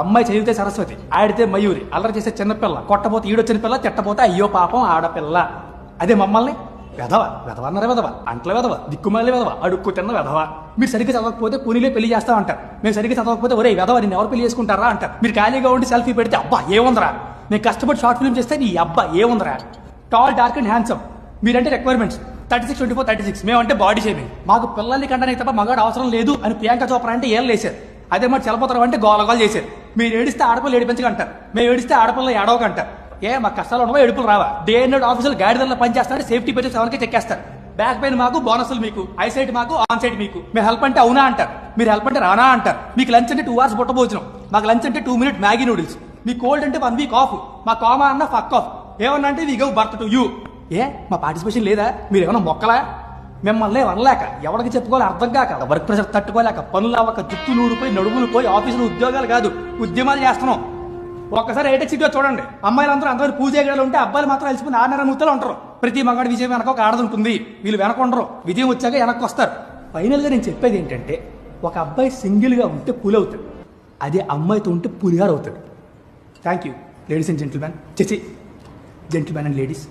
అమ్మాయి చదివితే సరస్వతి, ఆడితే మయూరి, అల్లరి చేసే చిన్నపిల్ల, కొట్టపోతే ఈడొచ్చిన పిల్ల, తిట్టపోతే అయ్యో పాపం ఆడపిల్ల. అదే మమ్మల్ని వెధవ వెధవ అన్నారా, వెధవ అంట్ల వెధవ, దిక్కుమాలి వెధవ, అడుక్కు తిన్న వెధవ. మీరు సరిగ్గా చదవకపోతే పునిలే పెళ్లి చేస్తా అంటారు. మేము సరిగ్గా చదవకపోతే ఒరే వెధవ నిన్ను ఎవరు పెళ్లి చేసుకుంటారా అంటారు. మీరు ఖాళీగా ఉండి సెల్ఫీ పెడితే అబ్బా ఏముందరా, నేను కష్టపడి షార్ట్ ఫిల్మ్ చేస్తే నీ అబ్బా ఏముందరా. టాల్, డార్క్ అండ్ హ్యాండ్సమ్, మీరంటే రిక్వైర్మెంట్స్ 36, 24, 36. మేమంటే బాడీ షేమింగ్. మాకు పిల్లల్ని కంటానికి తప్ప మగాడు అవసరం లేదు అని ప్రియాంక చోప్రా అంటే ఏళ్ళు వేశారు. అదే మరి చలపోతారు అంటే గోలగోలు చేశారు. మీరు ఏడిస్తే ఆడపిల్ల ఏడిపించకంటారు, మేము ఏడిస్తే ఆడపిల్ల ఏడవకంటారు. మాకు కష్టాలు ఉండవా, ఏడుపులు రావా? డే అండ్ ఆఫీసులు గాడిదల్లో పనిచేస్తారంటే సేఫ్టీ పర్చేస్ ఎవరికి చెక్కేస్తారు. బ్యాక్ పెయిన్ మాకు, బోనస్లు మీకు, ఐసైట్ మాకు, ఆన్ సైట్ మీకు. మేము హెల్ప్ అంటే అవునా అంటారు, మీరు హెల్ప్ అంటే రానా అంటారు. మీకు లంచ్ అంటే 2 hours బుట్టబోచనం, మాకు లంచ్ అంటే 2 minute మ్యాగీ నూడిల్స్. మీ కోల్డ్ అంటే 1 week ఆఫ్, మా కామా అన్న ఫక్ ఆఫ్. ఏమన్నా అంటే వి గవ్ బర్త్ టు యూ. మా పార్టిసిపేషన్ లేదా? మీరు ఏమన్నా మొక్కలా? మిమ్మల్ని వనలేక, ఎవరికి చెప్పుకోవాలి అర్థం కాక, వర్క్ ప్రెషర్ తట్టుకోలేక, పనులు అవ్వక, జుట్టు నూడిపోయి నడుములు పోయి ఆఫీసులో ఉద్యోగాలు కాదు ఉద్యమాలు చేస్తున్నాం. ఒక్కసారి హైటెక్ సిటీలో చూడండి, అమ్మాయిలందరూ అందరూ పూజేగాలు ఉంటే అబ్బాయిలు మాత్రం కలిసిపోయి 4.5 ముద్దలు ఉంటారు. ప్రతి మగాడి విజయం వెనక ఒక ఆడది ఉంటుంది. వీళ్ళు వెనక ఉండరు, విజయం వచ్చాక వెనక్కి వస్తారు. ఫైనల్గా నేను చెప్పేది ఏంటంటే, ఒక అబ్బాయి సింగిల్గా ఉంటే పులి అవుతాడు, అదే అమ్మాయితో ఉంటే పులిగారు అవుతాడు. Thank you ladies and gentlemen, gentlemen and ladies.